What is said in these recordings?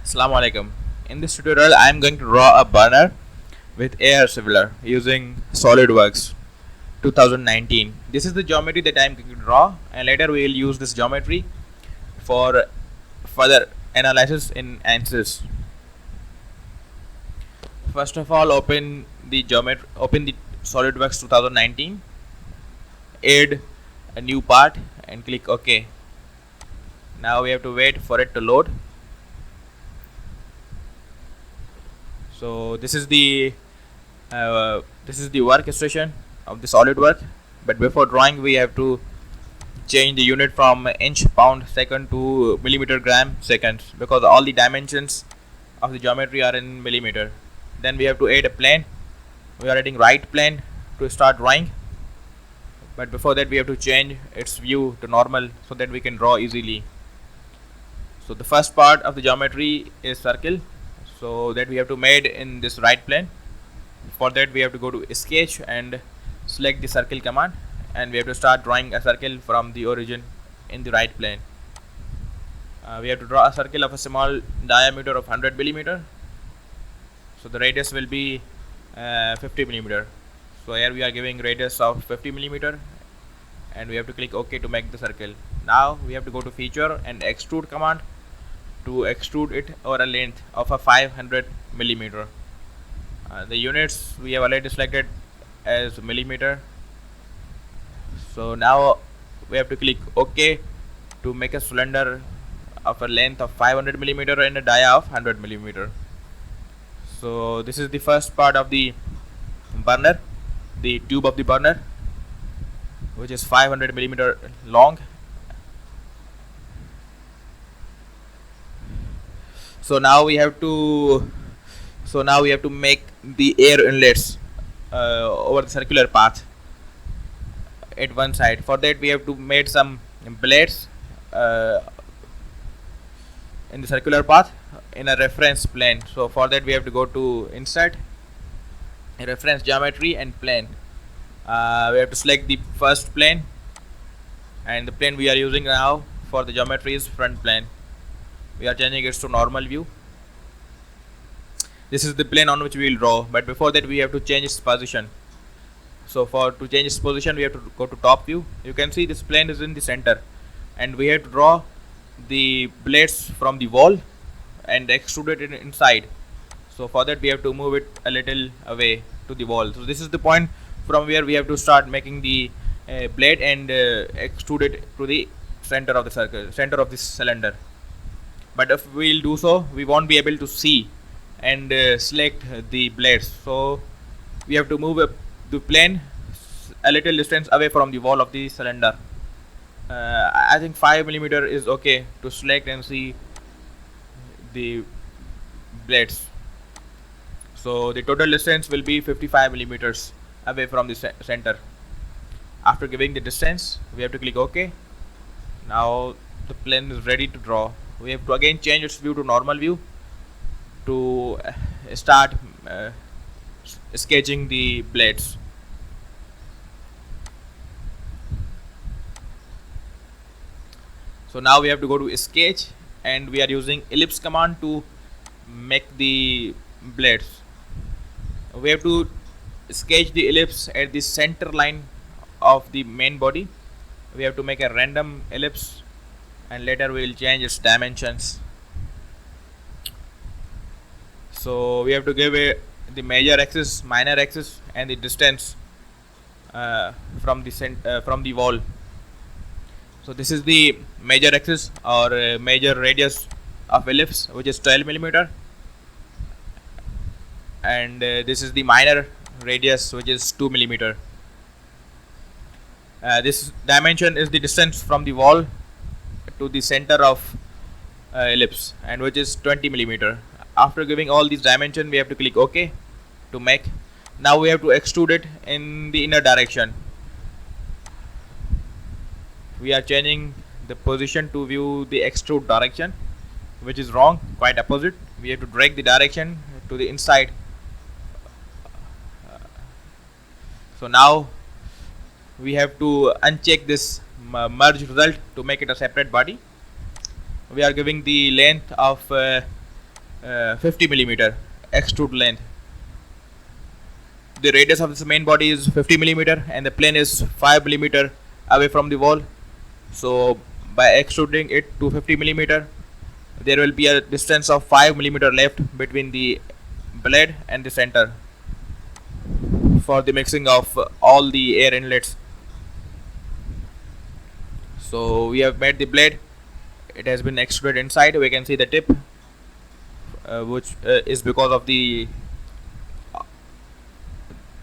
Assalamu alaikum. In this tutorial, I am going to draw a burner with air sealer using SolidWorks 2019. This is the geometry that I am going to draw, and later we will use this geometry for further analysis in ANSYS. First of all, open the SolidWorks 2019, add a new part, and click OK. Now we have to wait for it to load. So this is the workstation of the SolidWorks. But before drawing, we have to change the unit from inch pound second to millimeter gram seconds, because all the dimensions of the geometry are in millimeter. Then we have to add a plane. We are adding right plane to start drawing. But before that, we have to change its view to normal so that we can draw easily. So the first part of the geometry is circle, so that we have to made in this right plane. For that, we have to go to sketch and select the circle command, and we have to start drawing a circle from the origin in the right plane. We have to draw a circle of a small diameter of 100 millimeter. So the radius will be 50 millimeter. So here we are giving radius of 50 millimeter, and we have to click OK to make the circle. Now we have to go to feature and extrude command to extrude it over a length of a 500 millimeter. The units we have already selected as millimeter. So now we have to click OK to make a cylinder of a length of 500 millimeter and a dia of 100 millimeter. So this is the first part of the burner, the tube of the burner, which is 500 millimeter long. So now we have to make the air inlets over the circular path at one side. For that, we have to make some blades in the circular path in a reference plane. So for that, we have to go to insert reference geometry and plane. We have to select the first plane, and the plane we are using now for the geometry is front plane. We are changing it to normal view. This is the plane on which we will draw, but before that we have to change its position. So to change its position, we have to go to top view. You can see this plane is in the center, and we have to draw the blades from the wall and extrude it inside. So for that, we have to move it a little away to the wall. So this is the point from where we have to start making the blade and extrude it to the center of the circle, center of this cylinder. But if we will do so, we won't be able to see and select the blades. So we have to move the plane a little distance away from the wall of the cylinder. I think 5 millimeter is okay to select and see the blades. So the total distance will be 55 millimeters away from the center. After giving the distance, we have to click OK. Now the plane is ready to draw. We have to again change its view to normal view to start sketching the blades. So now we have to go to sketch, and we are using ellipse command to make the blades. We have to sketch the ellipse at the center line of the main body. We have to make a random ellipse, and later we will change its dimensions. So we have to give the major axis, minor axis, and the distance from the wall. So this is the major axis or major radius of ellipse, which is 12 millimeter, and this is the minor radius, which is 2 millimeter. This dimension is the distance from the wall to the center of ellipse, and which is 20 millimeter. After giving all these dimensions, we have to click OK to make. Now we have to extrude it in the inner direction. We are changing the position to view the extrude direction, which is wrong, quite opposite. We have to drag the direction to the inside. So now we have to uncheck this merge result to make it a separate body. We are giving the length of 50 millimeter extrude length. The radius of this main body is 50 millimeter and the plane is 5 millimeter away from the wall. So by extruding it to 50 millimeter, there will be a distance of 5 millimeter left between the blade and the center for the mixing of all the air inlets. So we have made the blade. It has been extruded inside. We can see the tip, which is because of the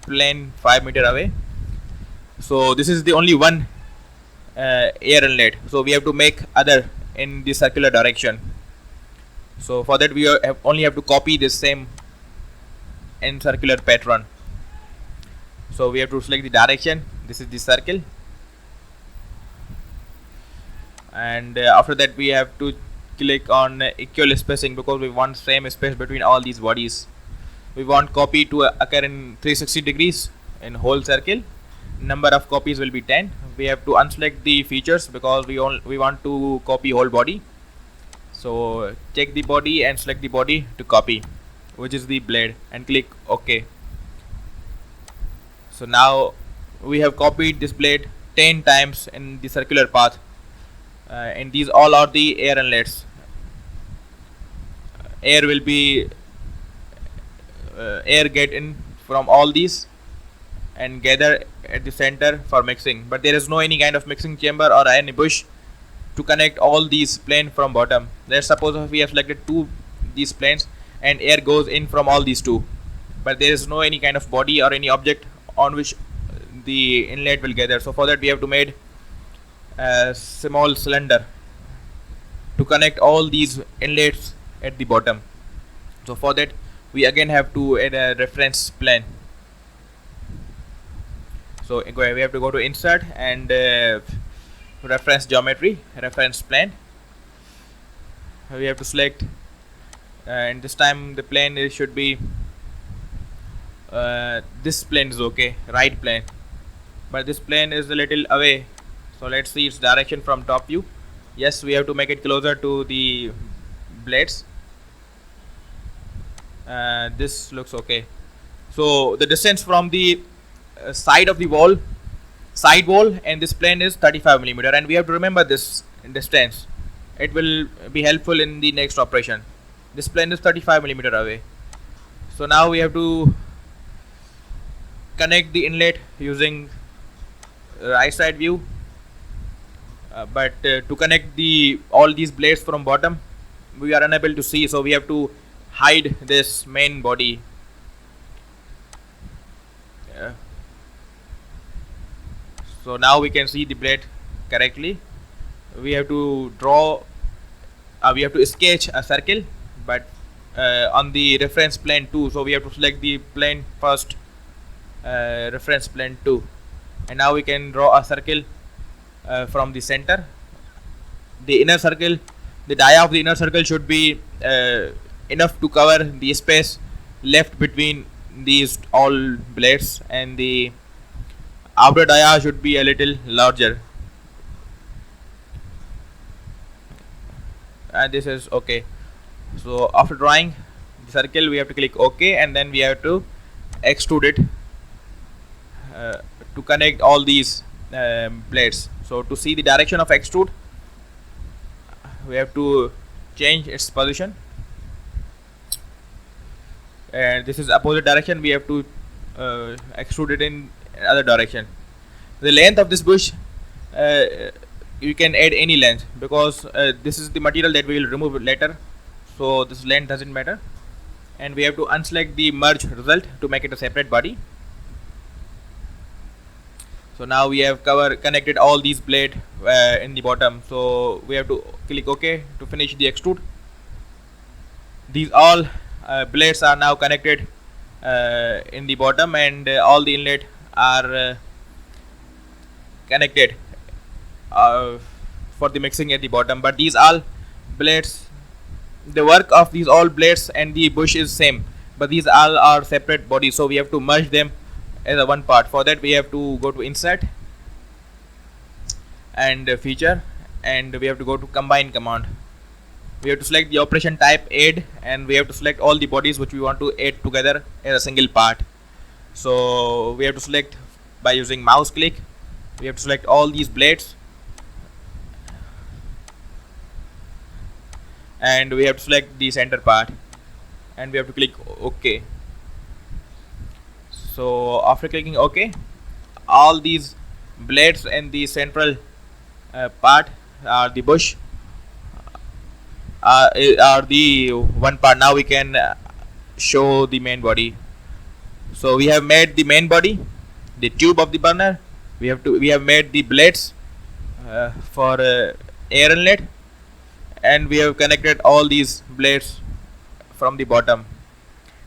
plane 5 meter away. So this is the only one air inlet. So we have to make other in the circular direction. So for that we only have to copy this same in circular pattern. So we have to select the direction. This is the circle, and after that we have to click on equal spacing because we want same space between all these bodies. We want copy to occur in 360 degrees in whole circle. Number of copies will be 10. We have to unselect the features because we want to copy whole body. So check the body and select the body to copy, which is the blade, and click OK. So now we have copied this blade 10 times in the circular path, and these all are the air inlets. Air will be air get in from all these and gather at the center for mixing, but there is no any kind of mixing chamber or any bush to connect all these plane from bottom. Let's suppose if we have selected two these planes and air goes in from all these two, but there is no any kind of body or any object on which the inlet will gather. So for that we have to make a small cylinder to connect all these inlets at the bottom. So for that we again have to add a reference plane. So we have to go to insert and reference geometry, reference plane. We have to select, and this time the plane should be this plane is okay, right plane, but this plane is a little away. So let's see its direction from top view. Yes, we have to make it closer to the blades. This looks okay. So the distance from the side of the wall, side wall, and this plane is 35 millimeter, and we have to remember this distance. It will be helpful in the next operation. This plane is 35 millimeter away. So now we have to connect the inlet using right side view, but to connect all these blades from bottom we are unable to see, so we have to hide this main body. So now we can see the blade correctly. We have to draw, we have to sketch a circle, but on the reference plane 2. So we have to select the plane first, reference plane 2, and now we can draw a circle from the center. The inner circle, the dia of the inner circle should be enough to cover the space left between these all blades, and the outer dia should be a little larger, and this is okay. So after drawing the circle we have to click OK, and then we have to extrude it to connect all these blades. So to see the direction of extrude we have to change its position, and this is opposite direction. We have to extrude it in other direction. The length of this bush, you can add any length because this is the material that we will remove later, so this length doesn't matter. And we have to unselect the merge result to make it a separate body. So now we have connected all these blade in the bottom, so we have to click OK to finish the extrude. These all blades are now connected in the bottom, and all the inlet are connected for the mixing at the bottom. But these all blades, the work of these all blades and the bush is same, but these all are separate bodies, so we have to merge them as a one part. For that we have to go to insert and feature, and we have to go to combine command. we have to select the operation type add, and we have to select all the bodies which we want to add together in a single part. So we have to select by using mouse click. We have to select all these blades, and we have to select the center part, and we have to click OK. So after clicking OK, all these blades in the central part are the bush are the one part. Now we can show the main body. So we have made the main body, the tube of the burner. We have made the blades for air inlet, and we have connected all these blades from the bottom.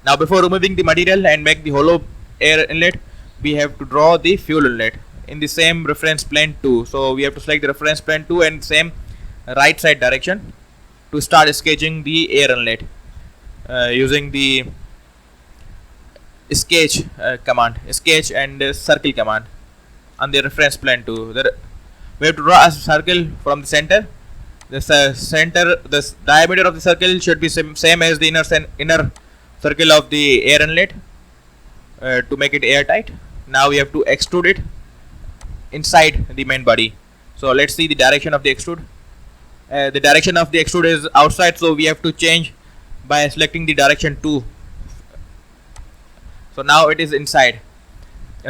Now before removing the material and make the hollow air inlet, we have to draw the fuel inlet in the same reference plane 2. So we have to select the reference plane 2 and same right side direction to start sketching the air inlet using the sketch command, sketch and circle command on the reference plane 2. We have to draw a circle from the center. The diameter of the circle should be same as the inner circle of the air inlet to make it airtight. Now we have to extrude it inside the main body. So let's see the direction of the extrude. The direction of the extrude is outside, so we have to change by selecting the direction 2. So now it is inside.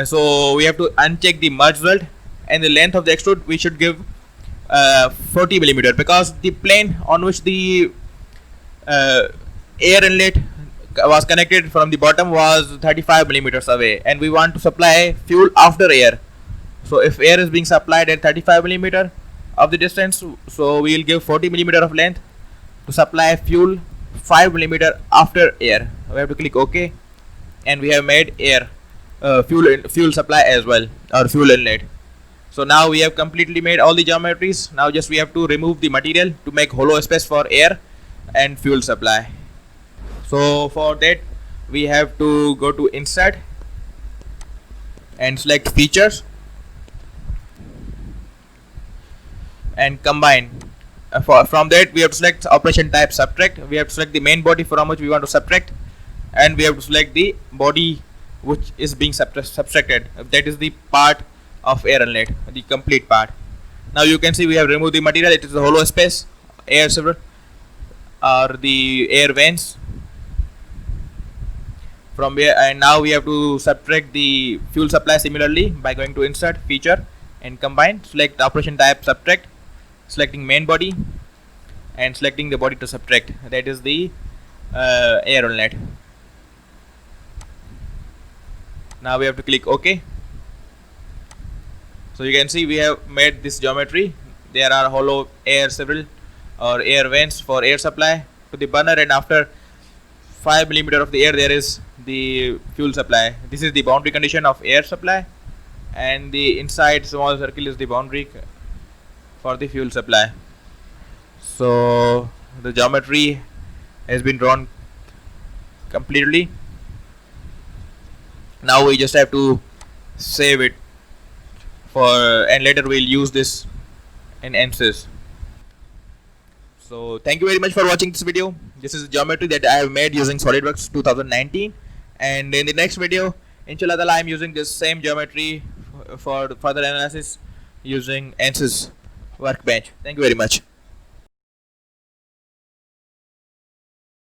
So we have to uncheck the merge weld, and the length of the extrude we should give 40 millimeter, because the plane on which the air inlet was connected from the bottom was 35 millimeters away, and we want to supply fuel after air. So if air is being supplied at 35 millimeter of the distance, so we will give 40 millimeter of length to supply fuel 5 millimeter after air. We have to click OK, and we have made air fuel supply as well, or fuel inlet. So now we have completely made all the geometries. Now just we have to remove the material to make hollow space for air and fuel supply. So for that we have to go to insert and select features and combine. From that we have to select operation type subtract. We have to select the main body from which we want to subtract, and we have to select the body which is being subtracted. That is the part of air inlet, the complete part. Now you can see we have removed the material. It is the hollow space, air silver, or the air vents from where, and now we have to subtract the fuel supply similarly by going to insert, feature and combine. Select operation type subtract, selecting main body and selecting the body to subtract, that is the air inlet. Now we have to click OK. So you can see we have made this geometry. There are hollow air several or air vents for air supply to the burner, and after 5 millimeter of the air there is the fuel supply. This is the boundary condition of air supply, and the inside small circle is the boundary for the fuel supply. So the geometry has been drawn completely. Now we just have to save it and later we'll use this in ANSYS. So thank you very much for watching this video. This is a geometry that I have made using SolidWorks 2019, and in the next video inshallah I am using this same geometry for further analysis using ANSYS Workbench. Thank you very much.